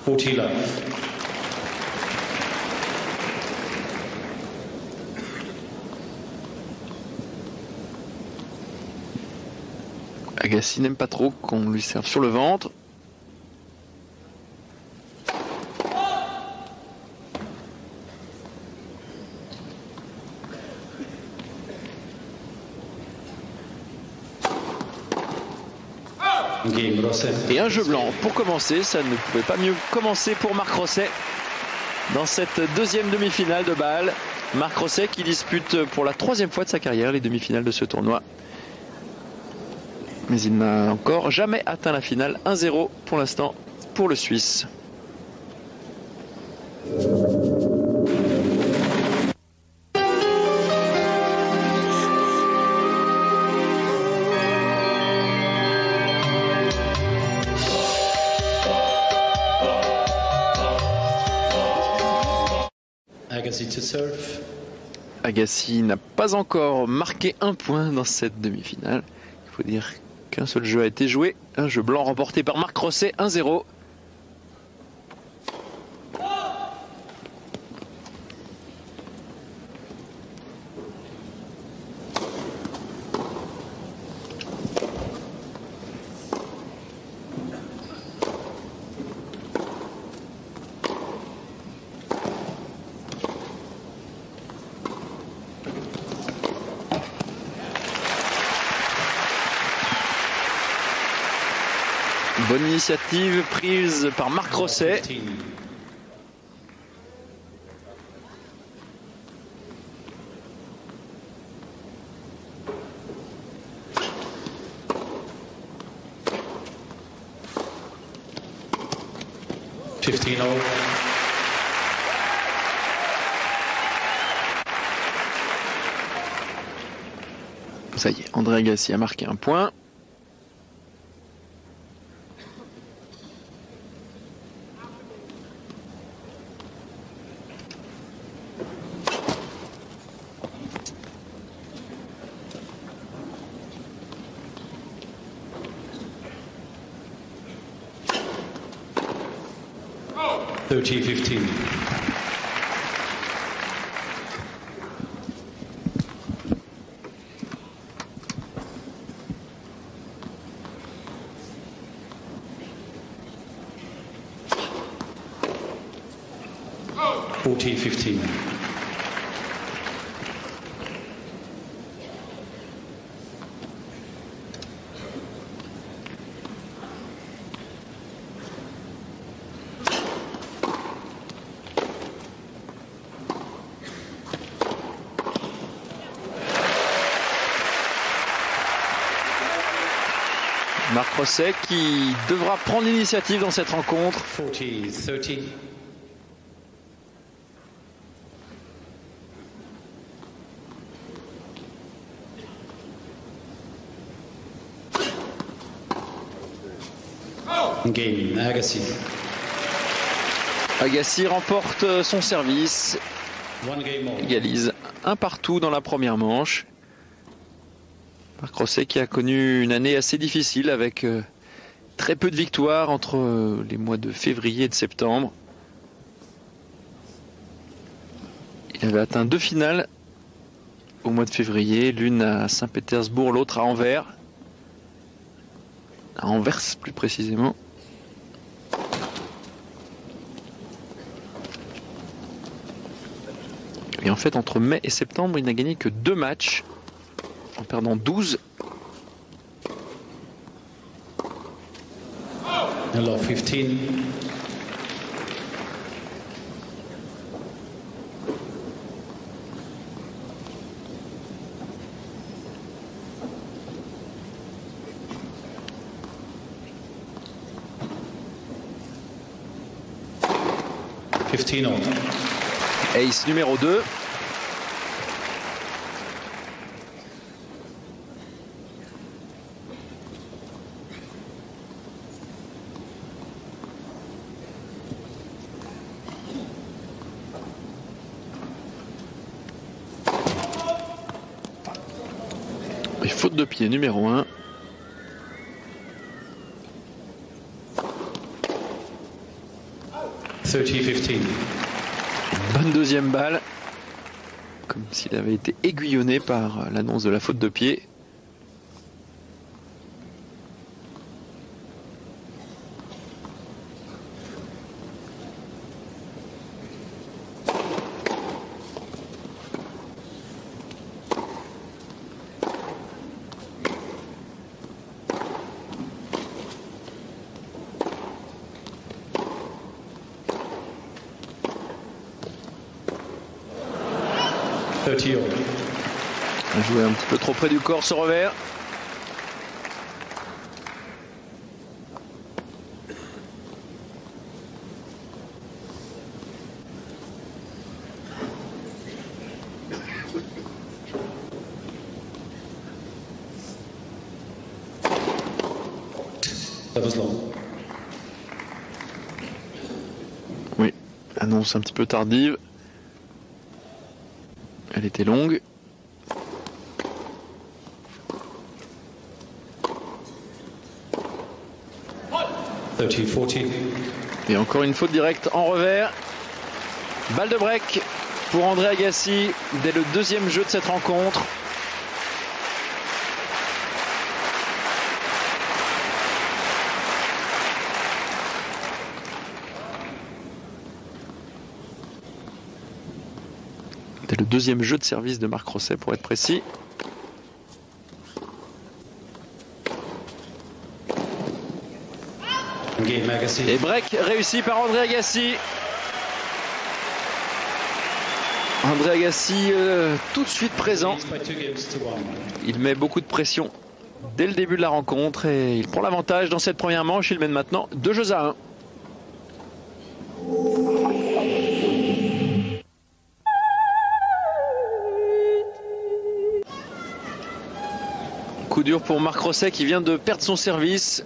40 love. Agassi n'aime pas trop qu'on lui serve sur le ventre. Et un jeu blanc pour commencer, ça ne pouvait pas mieux commencer pour Marc Rosset dans cette deuxième demi-finale de Bâle. Marc Rosset qui dispute pour la 3e fois de sa carrière les demi-finales de ce tournoi. Mais il n'a encore jamais atteint la finale. 1-0 pour l'instant pour le Suisse. Agassi to serve. Agassi n'a pas encore marqué un point dans cette demi-finale. Il faut dire qu'un seul jeu a été joué. Un jeu blanc remporté par Marc Rosset, 1-0. Bonne initiative prise par Marc Rosset. Ça y est, André Agassi a marqué un point. $30-15. $40-15. Marc Rosset qui devra prendre l'initiative dans cette rencontre. 40-30. Game, Agassi. Agassi remporte son service, égalise un partout dans la première manche. Marc Rosset qui a connu une année assez difficile avec très peu de victoires entre les mois de février et de septembre. Il avait atteint 2 finales au mois de février, l'une à Saint-Pétersbourg, l'autre à Anvers. À Anvers plus précisément. Et en fait, entre mai et septembre, il n'a gagné que 2 matchs, en perdant 12. Hello, 15. Ace numéro 2. Et faute de pied numéro 1. 30-15. Bonne deuxième balle. Comme s'il avait été aiguillonné par l'annonce de la faute de pied. A joué un petit peu trop près du corps ce revers. Oui, annonce un petit peu tardive. Elle était longue. Et encore une faute directe en revers. Balle de break pour André Agassi dès le deuxième jeu de cette rencontre. Dès le deuxième jeu de service de Marc Rosset pour être précis. Et break réussi par André Agassi. André Agassi tout de suite présent. Il met beaucoup de pression dès le début de la rencontre et il prend l'avantage dans cette première manche. Il mène maintenant 2-1. Coup dur pour Marc Rosset qui vient de perdre son service.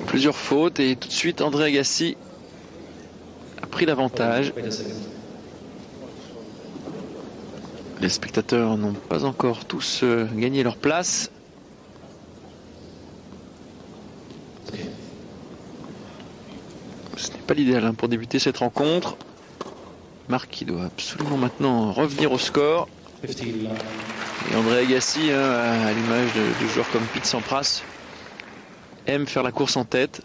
Plusieurs fautes et tout de suite André Agassi a pris l'avantage. Les spectateurs n'ont pas encore tous gagné leur place. Ce n'est pas l'idéal pour débuter cette rencontre. Marc qui doit absolument maintenant revenir au score. Et André Agassi, à l'image de joueurs comme Pete Sampras, aime faire la course en tête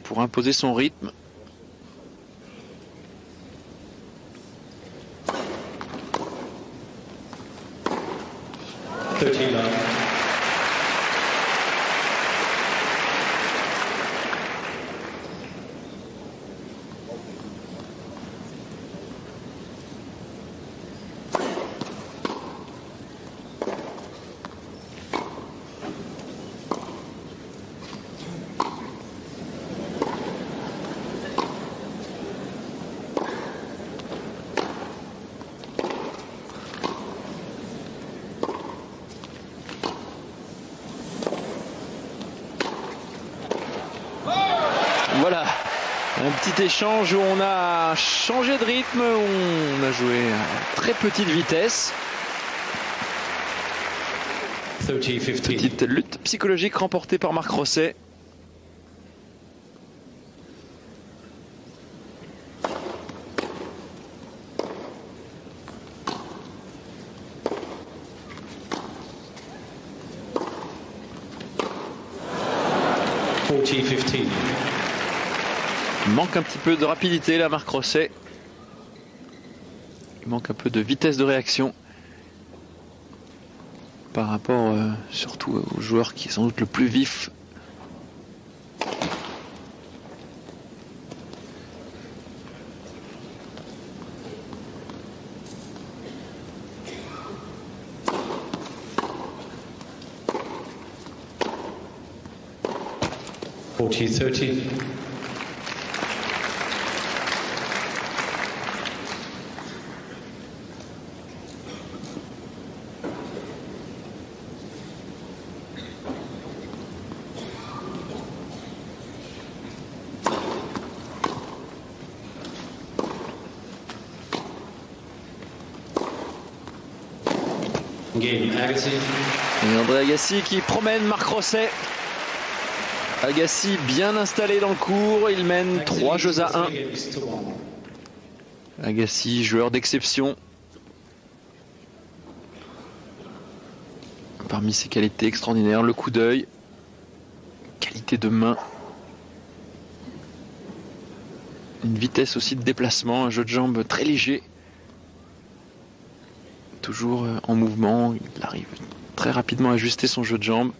pour imposer son rythme. Voilà, un petit échange où on a changé de rythme, où on a joué à très petite vitesse. Petite lutte psychologique remportée par Marc Rosset. Il manque un petit peu de rapidité là, Marc Rosset. Il manque un peu de vitesse de réaction par rapport surtout au joueur qui est sans doute le plus vif. Game Agassi. Et André Agassi qui promène Marc Rosset. Agassi bien installé dans le court, il mène 3-1. Agassi, joueur d'exception. Parmi ses qualités extraordinaires, le coup d'œil, qualité de main, une vitesse aussi de déplacement, un jeu de jambes très léger. Toujours en mouvement, il arrive très rapidement à ajuster son jeu de jambes.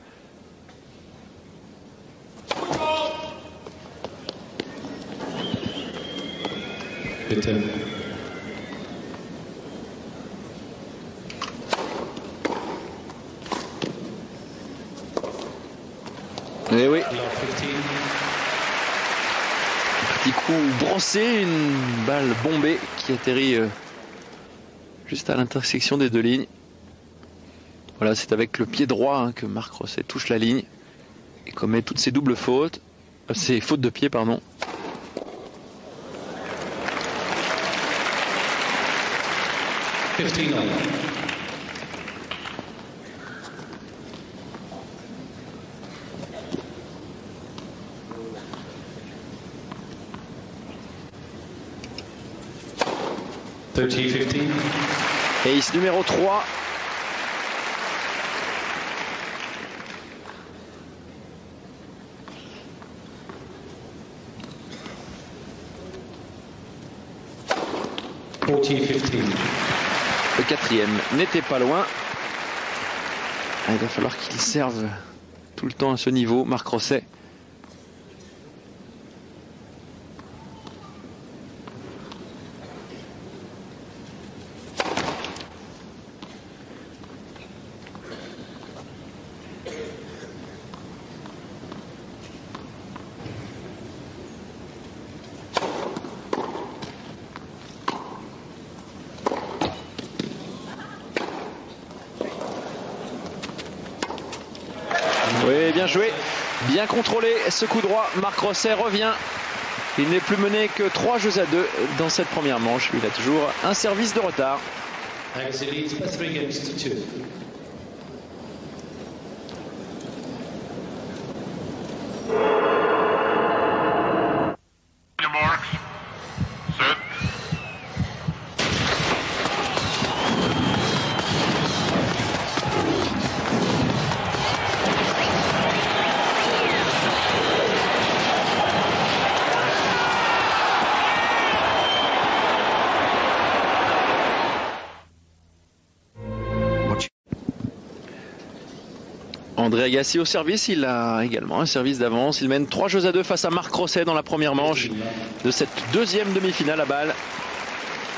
Eh oui. Petit coup brossé, une balle bombée qui atterrit juste à l'intersection des deux lignes. Voilà, c'est avec le pied droit que Marc Rosset touche la ligne et commet toutes ses doubles fautes, ses fautes de pied, pardon. Ace numéro 3. Le quatrième n'était pas loin. Il va falloir qu'il serve tout le temps à ce niveau, Marc Rosset. Oui, bien joué, bien contrôlé ce coup droit. Marc Rosset revient. Il n'est plus mené que 3-2 dans cette première manche. Il a toujours un service de retard. André Agassi au service, il a également un service d'avance. Il mène 3-2 face à Marc Rosset dans la première manche de cette deuxième demi-finale à balle.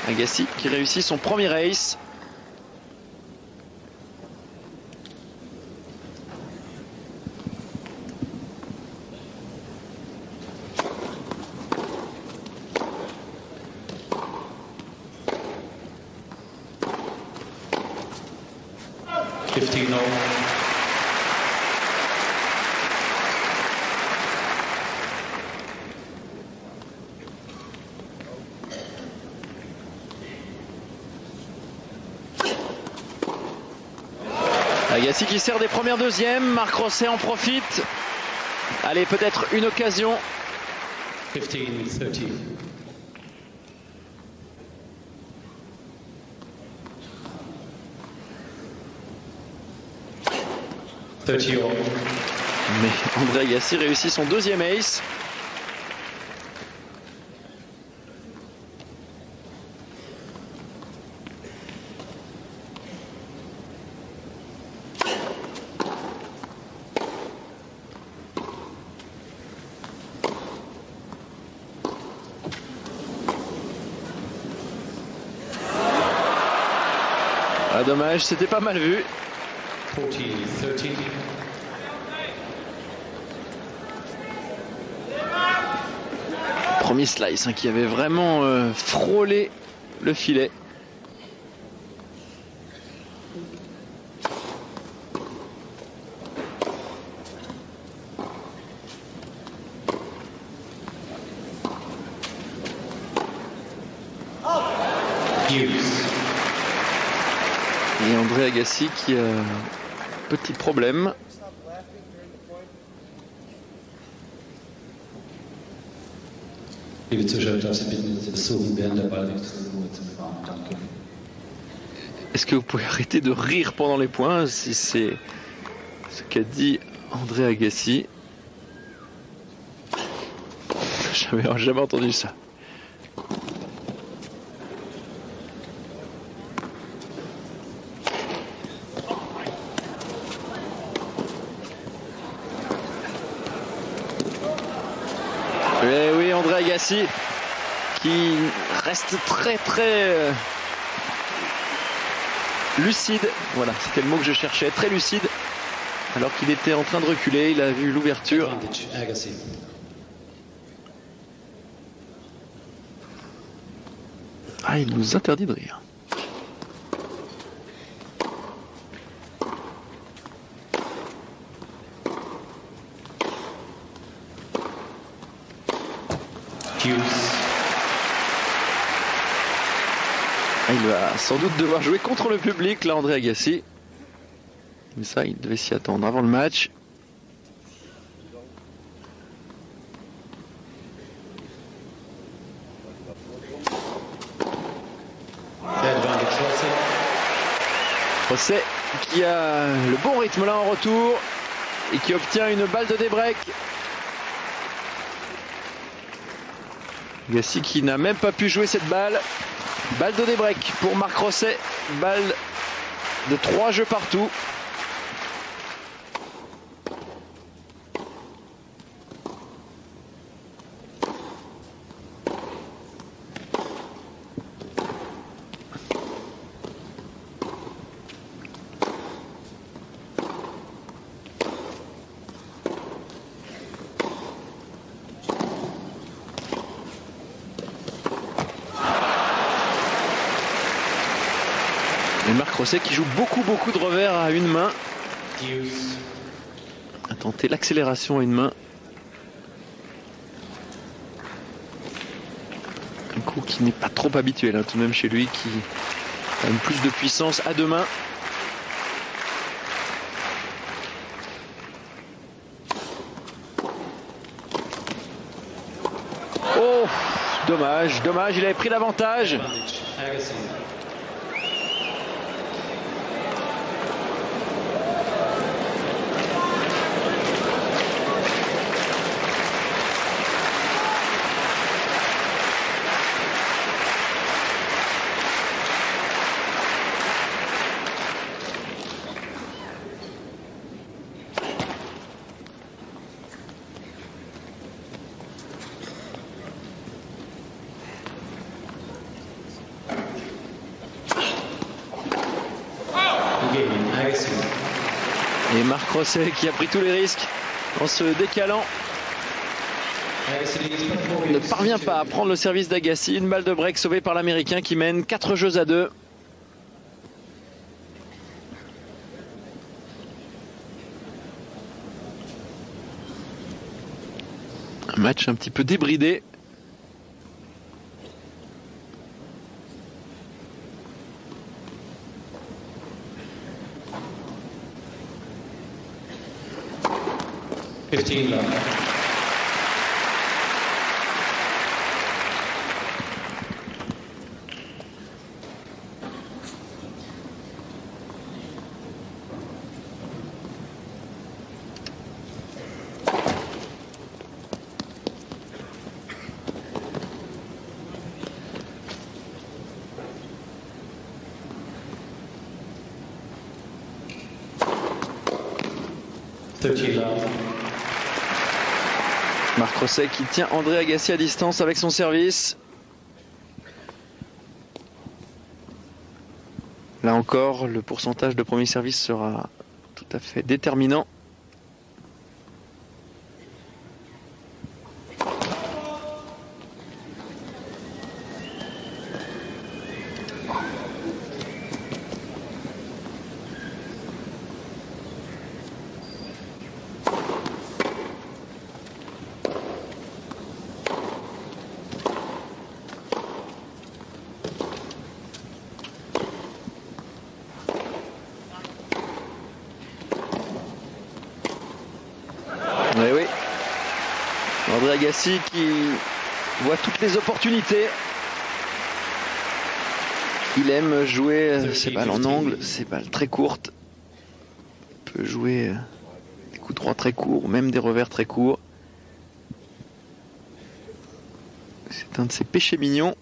Agassi qui réussit son premier ace. Agassi qui sert des premières deuxièmes, Marc Rosset en profite. Allez, peut-être une occasion. 15-30. Mais André Agassi réussit son deuxième ace. Ah, dommage, c'était pas mal vu. 14-13. Premier slice qui avait vraiment frôlé le filet. Et André Agassi qui a petit problème. Liebe Zuschauer, darf Sie bitten, Sie versuchen, während der Ballwechsel Ruhe zu bewahren. Danke. Est-ce que vous pouvez arrêter de rire pendant les points, si c'est ce qu'a dit André Agassi? J'avais jamais entendu ça. Et oui, André Agassi qui reste très lucide. Voilà, c'était le mot que je cherchais, très lucide. Alors qu'il était en train de reculer, il a vu l'ouverture. Ah, il nous interdit de rire. Ah, il va sans doute devoir jouer contre le public, là, André Agassi. Mais ça, il devait s'y attendre avant le match. Crosset qui a le bon rythme là en retour et qui obtient une balle de débreak. Agassi qui n'a même pas pu jouer cette balle. Balle de débreak pour Marc Crosset. Balle de 3 jeux partout. Et Marc Crosset qui joue beaucoup de revers à une main. A tenté l'accélération à une main. Un coup qui n'est pas trop habituel, hein, tout de même chez lui, qui a même plus de puissance à deux mains. Oh, dommage, il avait pris l'avantage. Et Marc Crosset qui a pris tous les risques en se décalant ne parvient pas à prendre le service d'Agassi. Une balle de break sauvée par l'Américain qui mène 4-2. Un match un petit peu débridé. Marc Crosset qui tient André Agassi à distance avec son service. Là encore, le pourcentage de premier service sera tout à fait déterminant. André Agassi qui voit toutes les opportunités. Il aime jouer ses balles en angle, ses balles très courtes. Il peut jouer des coups droits très courts, même des revers très courts. C'est un de ses péchés mignons.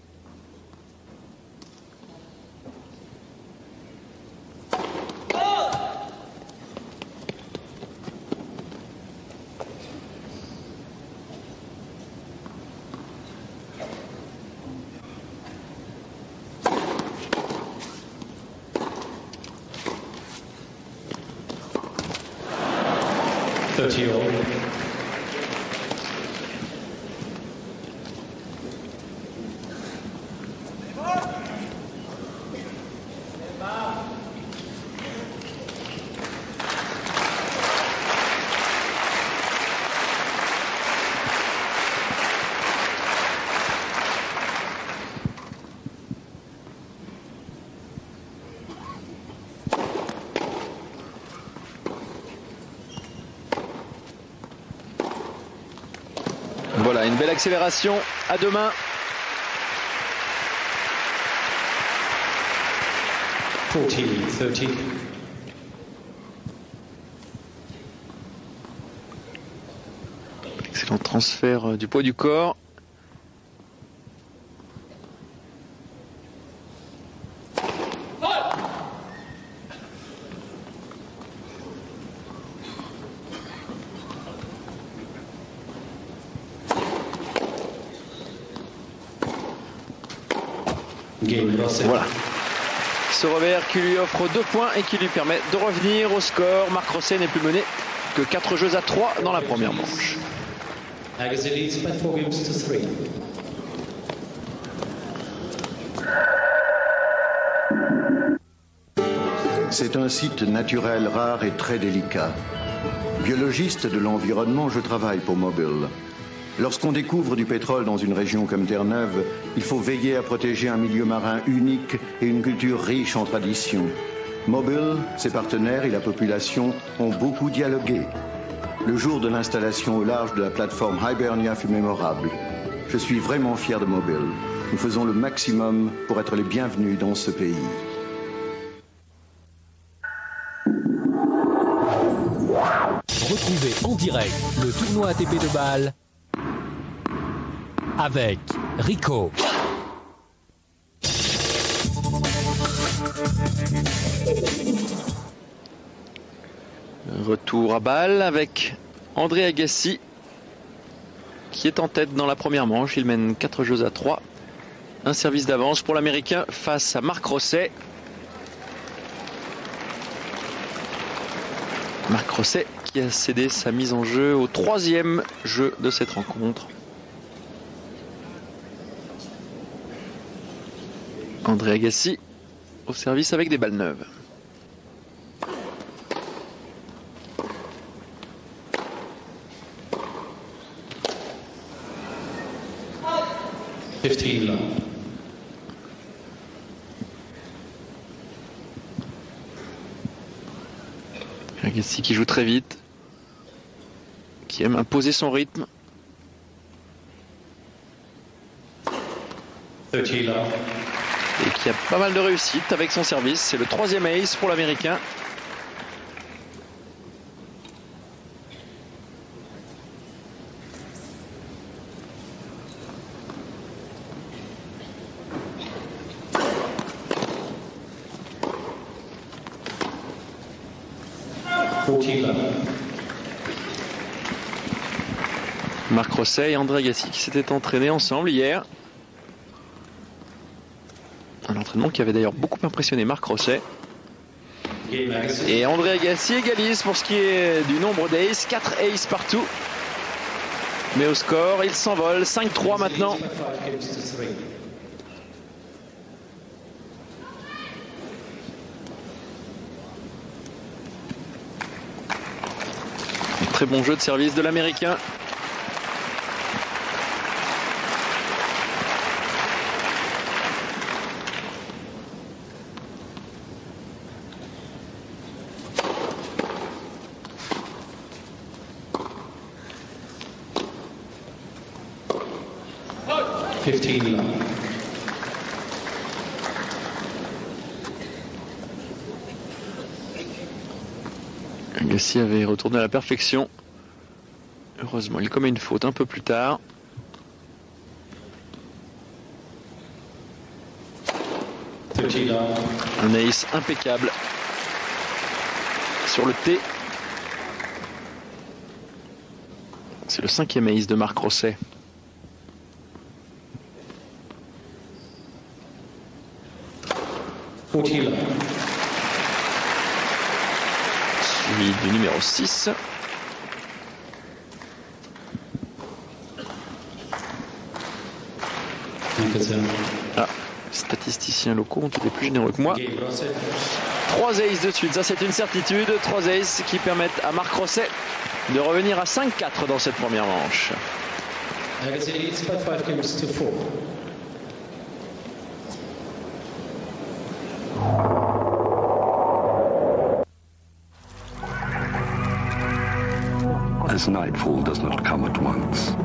Voilà, une belle accélération à deux mains. Excellent transfert du poids du corps. Voilà. Ce revers qui lui offre 2 points et qui lui permet de revenir au score. Marc Rosset n'est plus mené que 4-3 dans la première manche. C'est un site naturel rare et très délicat. Biologiste de l'environnement, je travaille pour Mobil. Lorsqu'on découvre du pétrole dans une région comme Terre-Neuve, il faut veiller à protéger un milieu marin unique et une culture riche en traditions. Mobil, ses partenaires et la population ont beaucoup dialogué. Le jour de l'installation au large de la plateforme Hibernia fut mémorable. Je suis vraiment fier de Mobil. Nous faisons le maximum pour être les bienvenus dans ce pays. Retrouvez en direct le tournoi ATP de Bâle avec Rico. Retour à Bâle avec André Agassi qui est en tête dans la première manche. Il mène 4-3. Un service d'avance pour l'Américain face à Marc Rosset. Marc Rosset qui a cédé sa mise en jeu au 3e jeu de cette rencontre. André Agassi au service avec des balles neuves. Agassi qui joue très vite, qui aime imposer son rythme. Et qui a pas mal de réussite avec son service. C'est le 3e ace pour l'Américain. Marc Rosset et André Agassi qui s'étaient entraînés ensemble hier. Un entraînement qui avait d'ailleurs beaucoup impressionné Marc Rosset. Et André Agassi égalise pour ce qui est du nombre d'aces. 4 aces partout. Mais au score, il s'envole. 5-3 maintenant. Très bon jeu de service de l'Américain. 15 love. Agassi avait retourné à la perfection. Heureusement, il commet une faute un peu plus tard. Un ace impeccable sur le T. C'est le 5e ace de Marc Rosset. Suivi du numéro 6. Ah, statisticiens locaux ont été plus généreux que moi. 3 aces de suite, ça c'est une certitude. 3 aces qui permettent à Marc Rosset de revenir à 5-4 dans cette première manche. As nightfall does not come at once,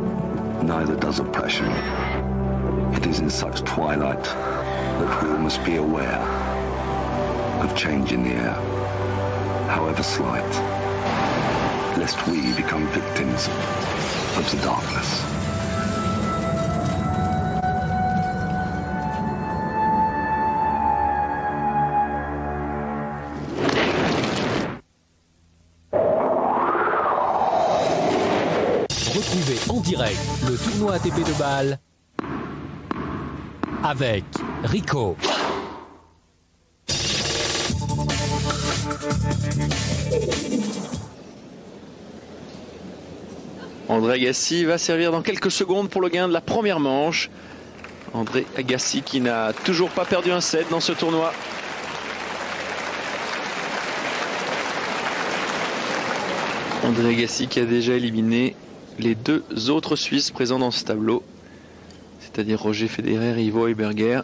neither does oppression. It is in such twilight that we must be aware of change in the air, however slight, lest we become victims of the darkness. Retrouvez en direct le tournoi ATP de Bâle avec Rico. André Agassi va servir dans quelques secondes pour le gain de la première manche. André Agassi qui n'a toujours pas perdu un set dans ce tournoi. André Agassi qui a déjà éliminé les 2 autres Suisses présents dans ce tableau, c'est-à-dire Roger Federer et Ivo Heuberger.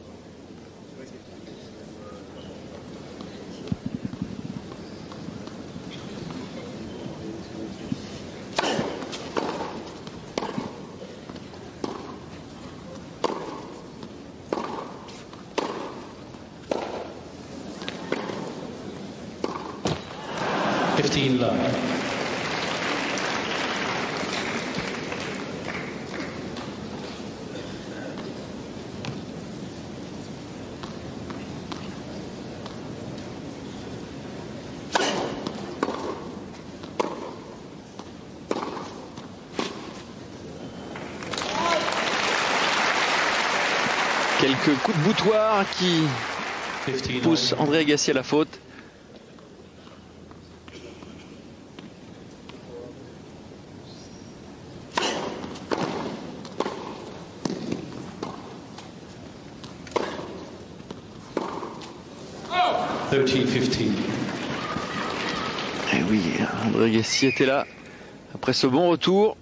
Quelques coups de boutoir qui poussent André Agassi à la faute. Et oui, André Agassi était là après ce bon retour.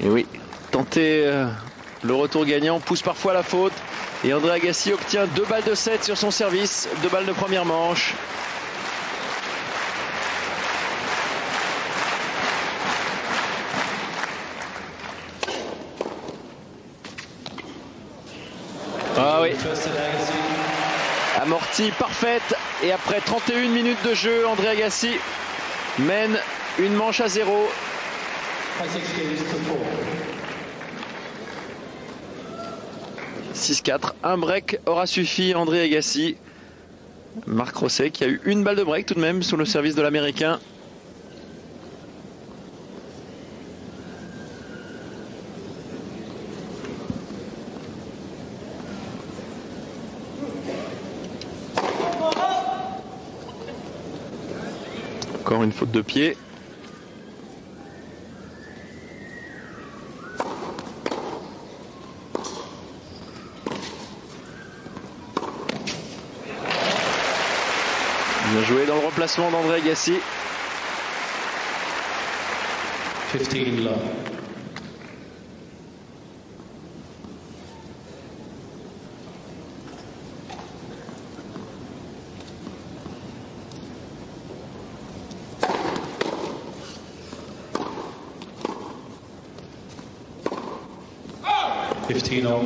Et oui, tenter le retour gagnant pousse parfois à la faute. Et André Agassi obtient 2 balles de 7 sur son service, 2 balles de première manche. Ah oui. Amortie parfaite. Et après 31 minutes de jeu, André Agassi mène une manche à 0. 6-4, un break aura suffi. André Agassi. Marc Rosset qui a eu une balle de break tout de même sous le service de l'Américain. Encore une faute de pied. Bien joué dans le remplacement d'André Agassi. 15 love. 15 all.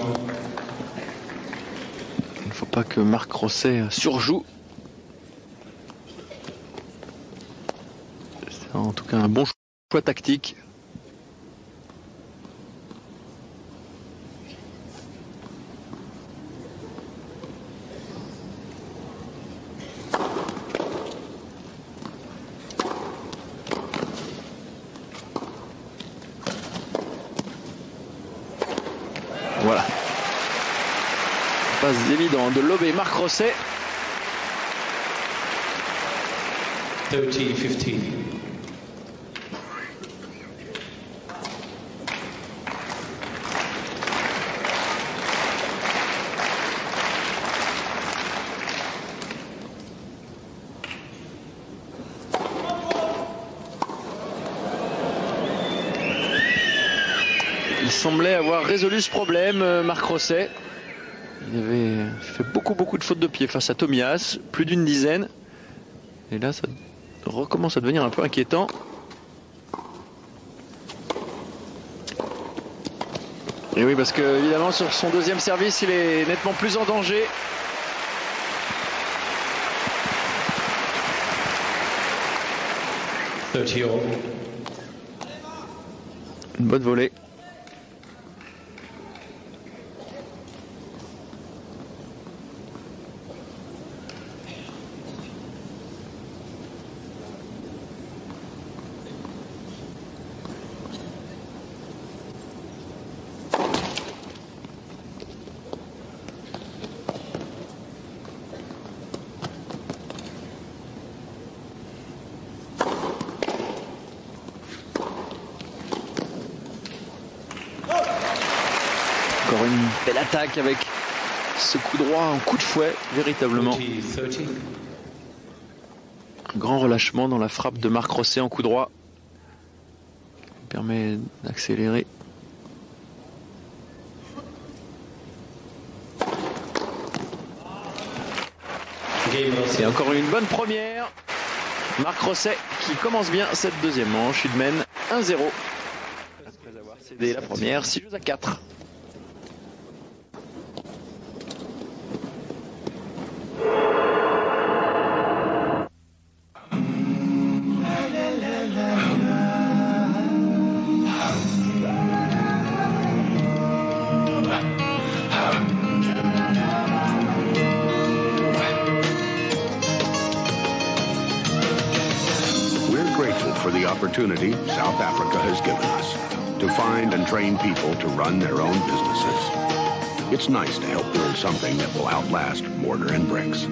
Il ne faut pas que Marc Rosset surjoue. C'est en tout cas un bon choix tactique. Voilà. Passe évident de lober Marc Rosset. 30-15. Il semblait avoir résolu ce problème, Marc Rosset. Il avait fait beaucoup de fautes de pied face à Tomias, plus d'une dizaine. Et là, ça recommence à devenir un peu inquiétant. Et oui, parce que évidemment, sur son deuxième service, il est nettement plus en danger. Une bonne volée. Encore une belle attaque avec ce coup droit en coup de fouet, véritablement. 30. Un grand relâchement dans la frappe de Marc Rosset en coup droit. Qui permet d'accélérer. Et encore une bonne première. Marc Rosset qui commence bien cette deuxième manche. Il mène 1-0. Après avoir cédé la première, 6-4. For the opportunity South Africa has given us to find and train people to run their own businesses. It's nice to help build something that will outlast mortar and bricks.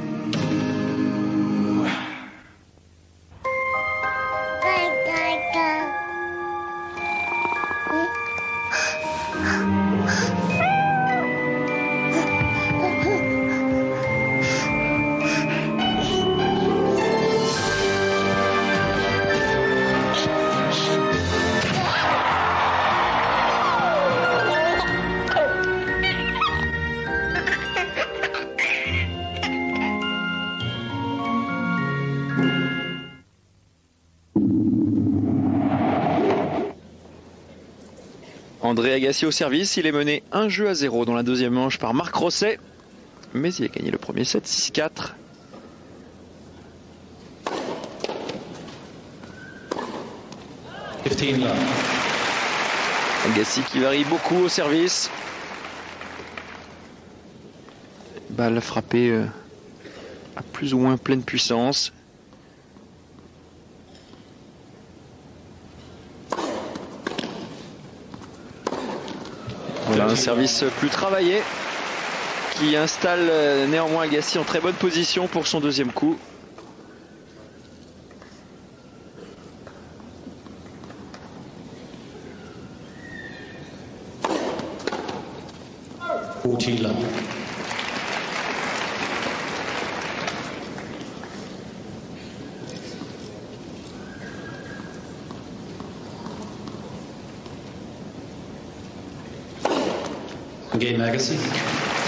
André Agassi au service, il est mené 1-0 dans la deuxième manche par Marc Rosset, mais il a gagné le premier set 6-4. Agassi qui varie beaucoup au service. Balle frappée à plus ou moins pleine puissance. Voilà un service plus travaillé qui installe néanmoins Agassi en très bonne position pour son deuxième coup.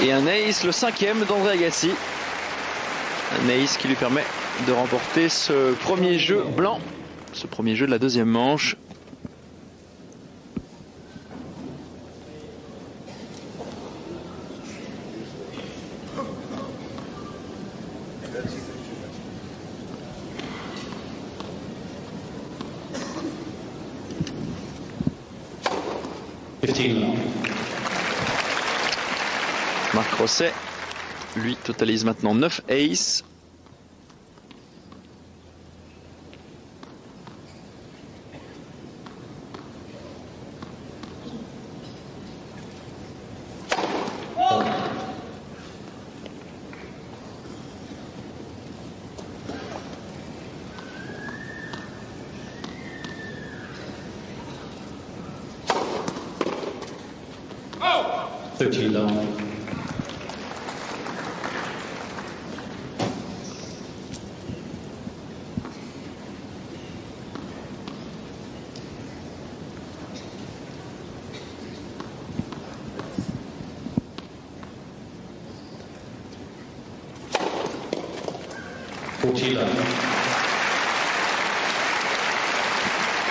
Et un ace, le cinquième d'André Agassi. Un ace qui lui permet de remporter ce premier jeu blanc, ce premier jeu de la deuxième manche. Marc Rosset, lui, totalise maintenant 9 aces.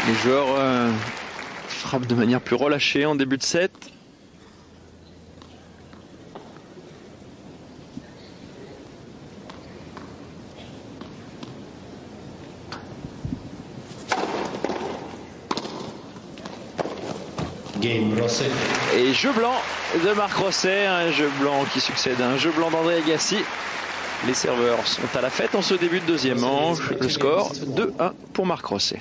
Les joueurs frappent de manière plus relâchée en début de set. Et jeu blanc de Marc Rosset, un jeu blanc qui succède à un jeu blanc d'André Agassi. Les serveurs sont à la fête en ce début de deuxième manche. Le score 2-1 pour Marc Rosset.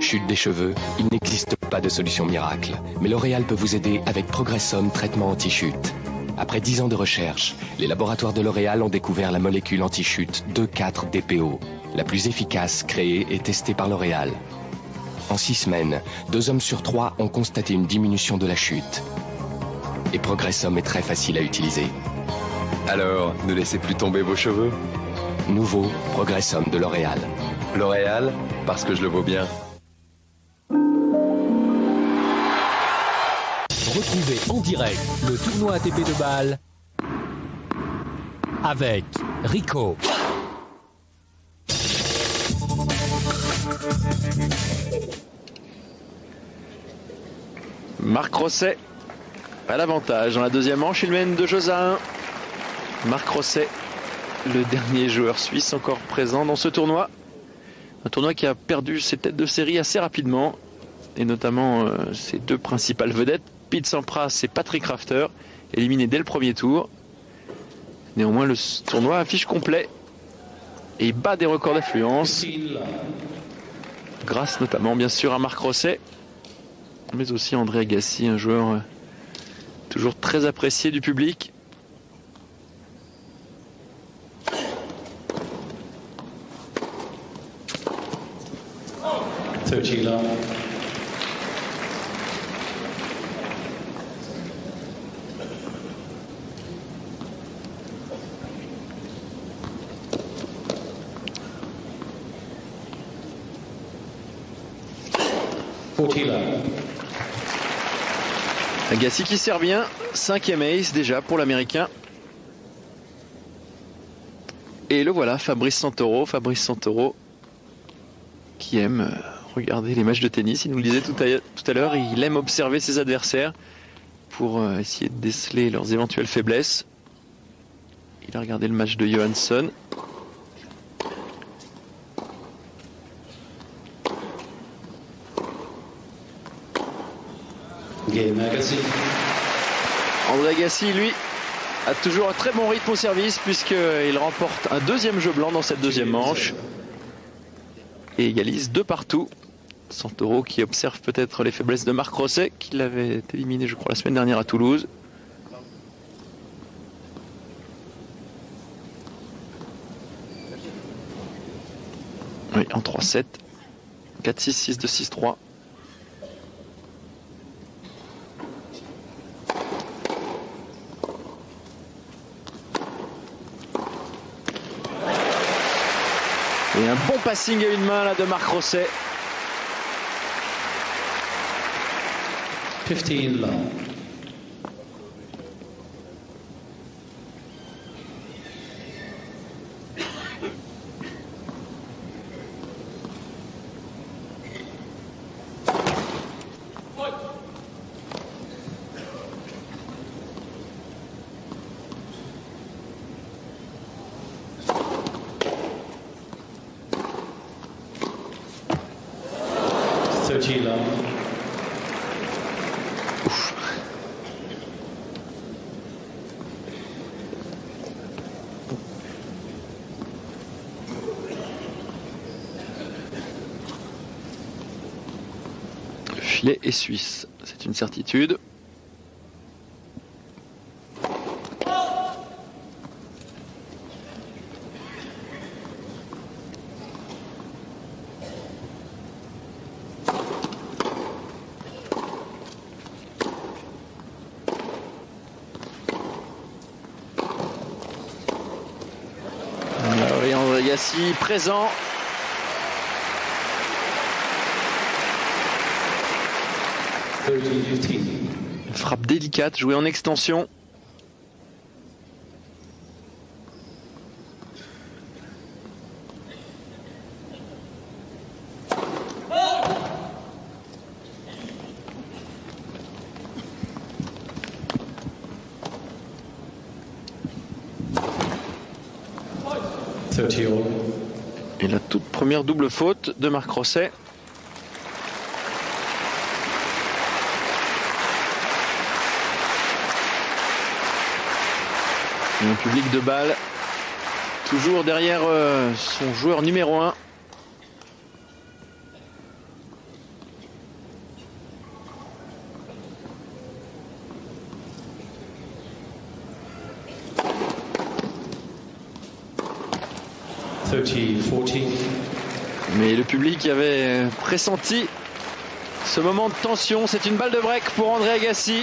Chute des cheveux, il n'existe pas de solution miracle. Mais L'Oréal peut vous aider avec Progressum traitement anti-chute. Après 10 ans de recherche, les laboratoires de L'Oréal ont découvert la molécule anti-chute 2,4-DPO, la plus efficace créée et testée par L'Oréal. En 6 semaines, 2 hommes sur 3 ont constaté une diminution de la chute. Et Progressum est très facile à utiliser. Alors, ne laissez plus tomber vos cheveux. Nouveau Progressum de L'Oréal. L'Oréal, parce que je le vaux bien. Retrouvez en direct le tournoi ATP de Bâle avec Rico. Marc Rosset à l'avantage dans la deuxième manche. Il mène 2 jeux à 1. Marc Rosset, le dernier joueur suisse encore présent dans ce tournoi. Un tournoi qui a perdu ses têtes de série assez rapidement, et notamment ses 2 principales vedettes, Pete Sampras et Patrick Rafter, éliminés dès le premier tour. Néanmoins, le tournoi affiche complet et bat des records d'affluence, grâce notamment bien sûr à Marc Rosset, mais aussi André Agassi, un joueur toujours très apprécié du public. Agassi qui sert bien, 5e ace déjà pour l'Américain. Et le voilà, Fabrice Santoro qui aime regarder les matchs de tennis. Il nous le disait tout à l'heure, il aime observer ses adversaires pour essayer de déceler leurs éventuelles faiblesses. Il a regardé le match de Johansson. André Agassi, lui, a toujours un très bon rythme au service puisqu'il remporte un 2e jeu blanc dans cette deuxième manche et égalise 2 partout. Santoro qui observe peut-être les faiblesses de Marc Rosset, qui l'avait éliminé je crois la semaine dernière à Toulouse. Oui, en 3-7, 4-6, 6-2, 6-3. Et un bon passing à une main là de Marc Rosset. 15 love. Ouf. Le filet est suisse, c'est une certitude. Agassi présent. Une frappe délicate jouée en extension. Et la toute première double faute de Marc Rosset. Et un public de balle toujours derrière son joueur numéro 1. Mais le public avait pressenti ce moment de tension. C'est une balle de break pour André Agassi.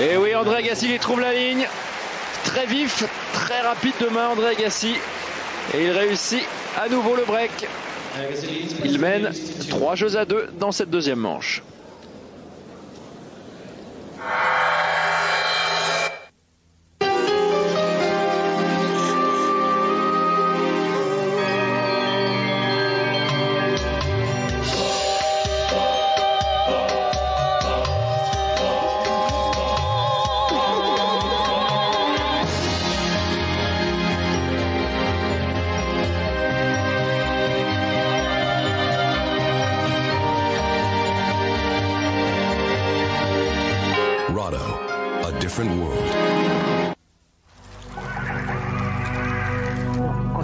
Et oui, André Agassi qui trouve la ligne. Très vif, très rapide de main, André Agassi. Et il réussit à nouveau le break. Il mène 3-2 dans cette deuxième manche.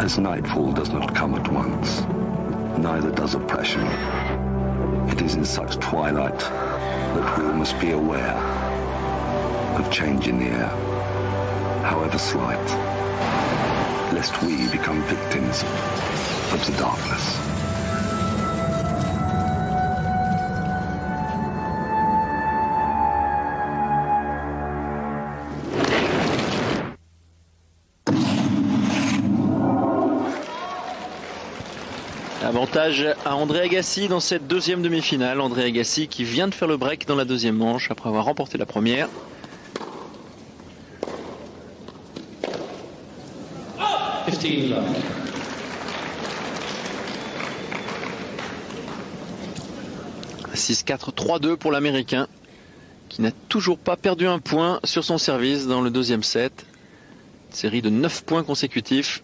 As nightfall does not come at once, neither does oppression. It is in such twilight that we must be aware of change in the air, however slight, lest we become victims of the darkness. Avantage à André Agassi dans cette deuxième demi-finale. André Agassi qui vient de faire le break dans la deuxième manche après avoir remporté la première. Oh, 6-4-3-2 pour l'Américain qui n'a toujours pas perdu un point sur son service dans le deuxième set. Une série de 9 points consécutifs.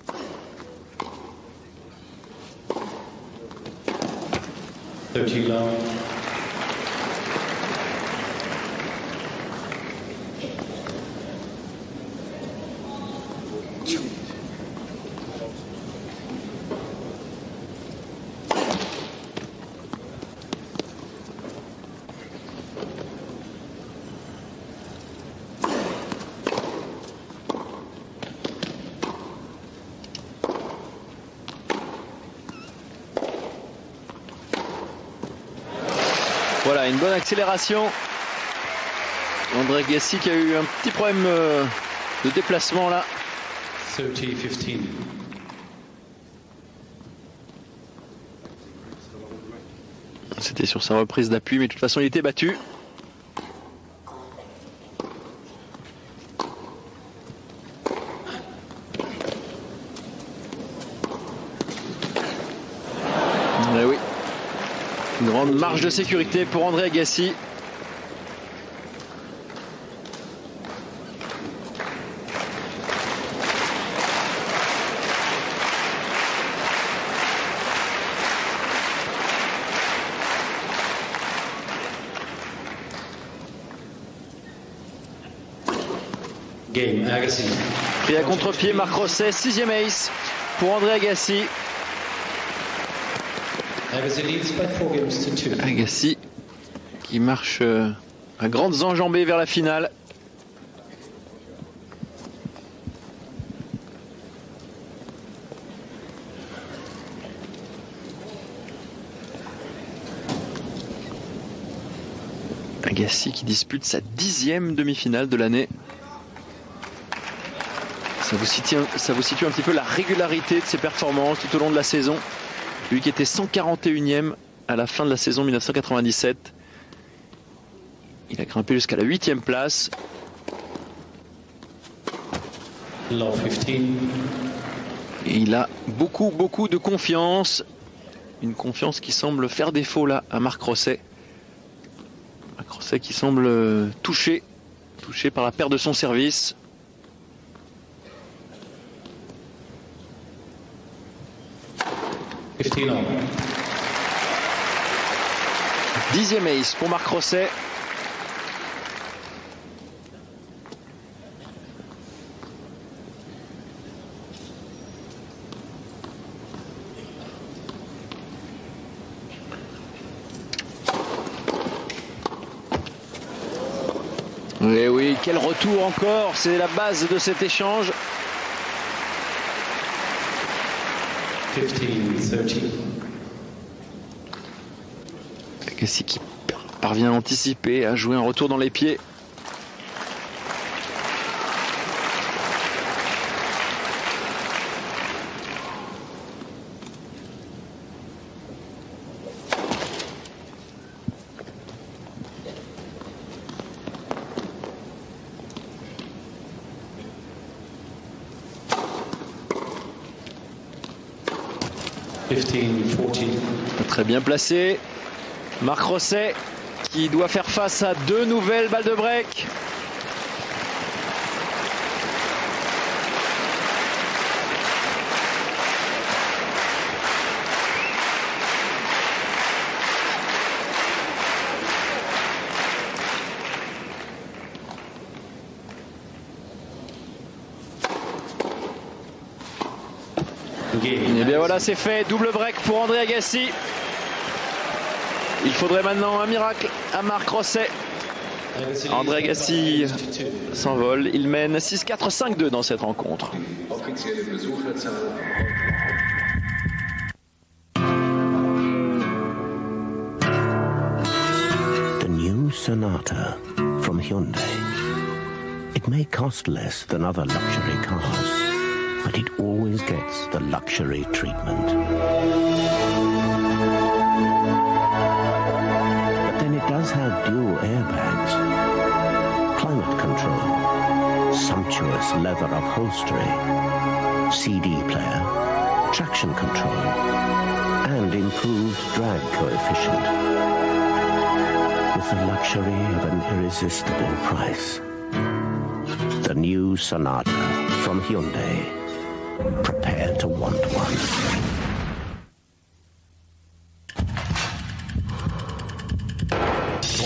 Voilà, une bonne accélération. André Agassi qui a eu un petit problème de déplacement là. 30-15. C'était sur sa reprise d'appui, mais de toute façon il était battu. Grande marge de sécurité pour André Agassi. Game, Agassi. Pris à contre-pied, Marc Rosset, 6e ace pour André Agassi. Agassi leads by 4 games to 2. Agassi qui marche à grandes enjambées vers la finale. Agassi qui dispute sa 10e demi-finale de l'année. Ça vous situe un petit peu la régularité de ses performances tout au long de la saison. Lui qui était 141e à la fin de la saison 1997. Il a grimpé jusqu'à la 8e place. Low 15. Et il a beaucoup de confiance. Une confiance qui semble faire défaut là à Marc Rosset. Marc Rosset qui semble touché par la perte de son service. Dixième ace pour Marc Rosset. Et oui, quel retour encore, c'est la base de cet échange. 15-13. Agassi qui parvient à anticiper, à jouer un retour dans les pieds. Très bien placé. Marc Rosset qui doit faire face à 2 nouvelles balles de break. Et bien voilà, c'est fait. Double break pour André Agassi. Il faudrait maintenant un miracle à Marc Rosset. André Agassi s'envole. Il mène 6-4, 5-2 dans cette rencontre. The new Sonata from Hyundai. It may cost less than other luxury cars, but it always gets the luxury treatment. But then it does have dual airbags, climate control, sumptuous leather upholstery, CD player, traction control, and improved drag coefficient. With the luxury of an irresistible price. The new Sonata from Hyundai. Prepare to want one.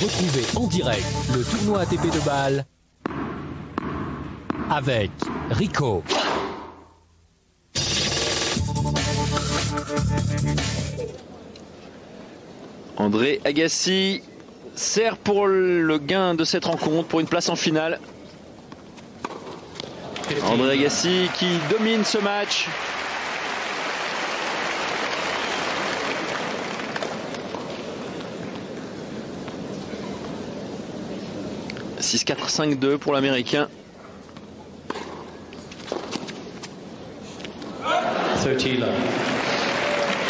Retrouvez en direct le tournoi ATP de Bâle avec Rico. André Agassi sert pour le gain de cette rencontre, pour une place en finale. André Agassi qui domine ce match. « 6-4, 5-2 pour l'Américain. »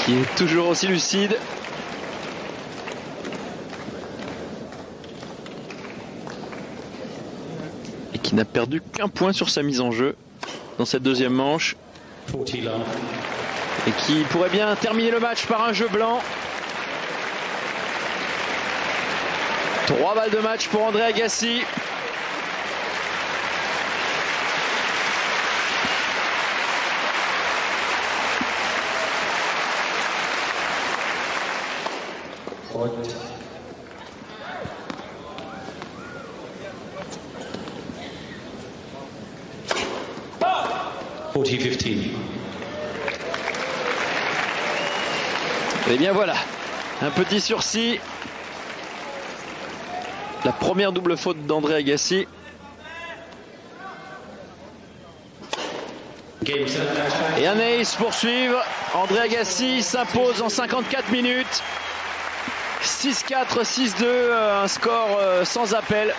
qui est toujours aussi lucide. Et qui n'a perdu qu'un point sur sa mise en jeu dans cette deuxième manche. Et qui pourrait bien terminer le match par un jeu blanc. 3 balles de match pour André Agassi. Et bien voilà, un petit sursis. La première double faute d'André Agassi. Et un ace pour suivre. André Agassi s'impose en 54 minutes. 6-4, 6-2, un score sans appel.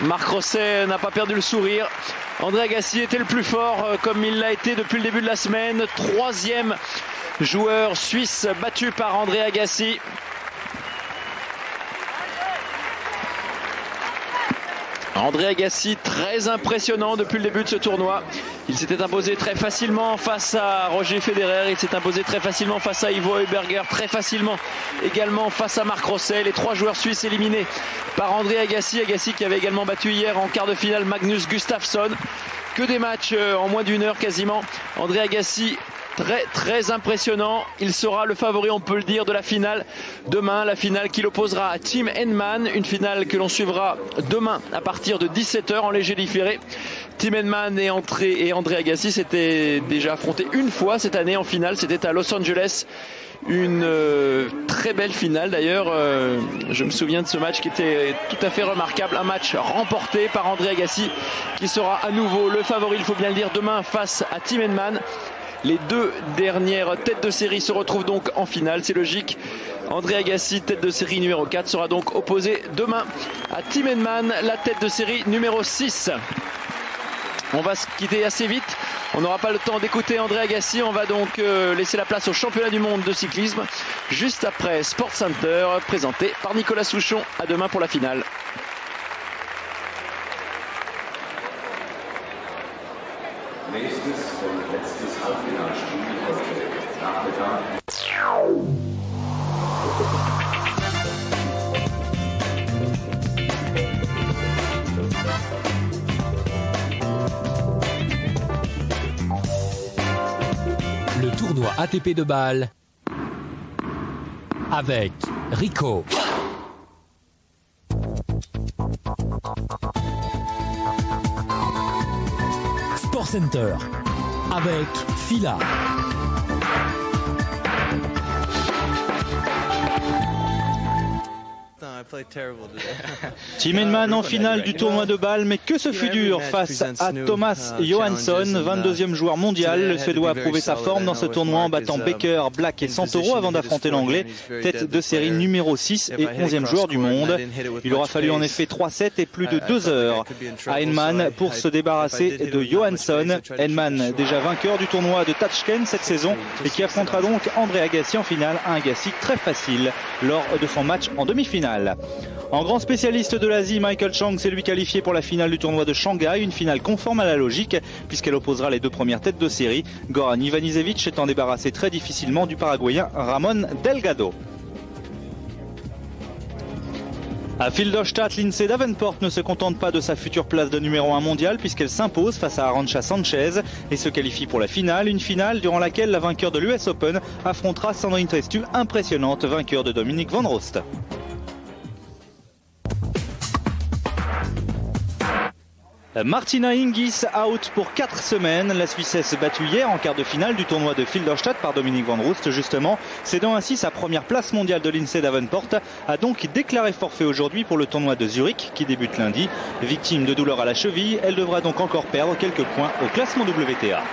Marc Rosset n'a pas perdu le sourire. André Agassi était le plus fort, comme il l'a été depuis le début de la semaine. 3e joueur suisse battu par André Agassi. André Agassi très impressionnant depuis le début de ce tournoi. Il s'était imposé très facilement face à Roger Federer, il s'est imposé très facilement face à Ivo Heuberger, très facilement également face à Marc Rosset. Les 3 joueurs suisses éliminés par André Agassi. Agassi qui avait également battu hier en quart de finale Magnus Gustafsson. Que des matchs en moins d'une heure quasiment. André Agassi très impressionnant. Il sera le favori, on peut le dire, de la finale demain. La finale qui l'opposera à Tim Henman. Une finale que l'on suivra demain à partir de 17h en léger différé. Tim Henman et André Agassi s'étaient déjà affrontés une fois cette année en finale. C'était à Los Angeles. Une très belle finale d'ailleurs. Je me souviens de ce match qui était tout à fait remarquable. Un match remporté par André Agassi qui sera à nouveau le favori, il faut bien le dire, demain face à Tim Henman. Les 2 dernières têtes de série se retrouvent donc en finale, c'est logique. André Agassi, tête de série numéro 4, sera donc opposé demain à Tim Henman, la tête de série numéro 6. On va se quitter assez vite, on n'aura pas le temps d'écouter André Agassi, on va donc laisser la place au championnat du monde de cyclisme juste après Sport Center, présenté par Nicolas Souchon. À demain pour la finale. Le tournoi ATP de Bâle avec Rico. Sport Center avec Fila. Tim Henman en finale du tournoi de Bâle, mais que ce fut dur face à Thomas Johansson, 22e joueur mondial. Le Suédois a prouvé sa forme dans ce tournoi en battant Becker, Black et Santoro avant d'affronter l'Anglais, tête de série numéro 6 et 11e joueur du monde. Il aura fallu en effet 3 sets et plus de 2 heures à Henman pour se débarrasser de Johansson. Henman, déjà vainqueur du tournoi de Tashkent cette saison et qui affrontera donc André Agassi en finale, un Agassi très facile lors de son match en demi-finale. En grand spécialiste de l'Asie, Michael Chang s'est lui qualifié pour la finale du tournoi de Shanghai, une finale conforme à la logique puisqu'elle opposera les 2 premières têtes de série, Goran Ivanisevic étant débarrassé très difficilement du Paraguayen Ramon Delgado. À Filderstadt, Lindsay Davenport ne se contente pas de sa future place de numéro 1 mondial puisqu'elle s'impose face à Arantxa Sanchez et se qualifie pour la finale, une finale durant laquelle la vainqueur de l'US Open affrontera Sandrine Trestu, impressionnante vainqueur de Dominic Van Rost. Martina Hingis out pour 4 semaines. La Suissesse battue hier en quart de finale du tournoi de Filderstadt par Dominic Van Roest justement, cédant ainsi sa première place mondiale de Lindsay Davenport, a donc déclaré forfait aujourd'hui pour le tournoi de Zurich qui débute lundi. Victime de douleurs à la cheville, elle devra donc encore perdre quelques points au classement WTA.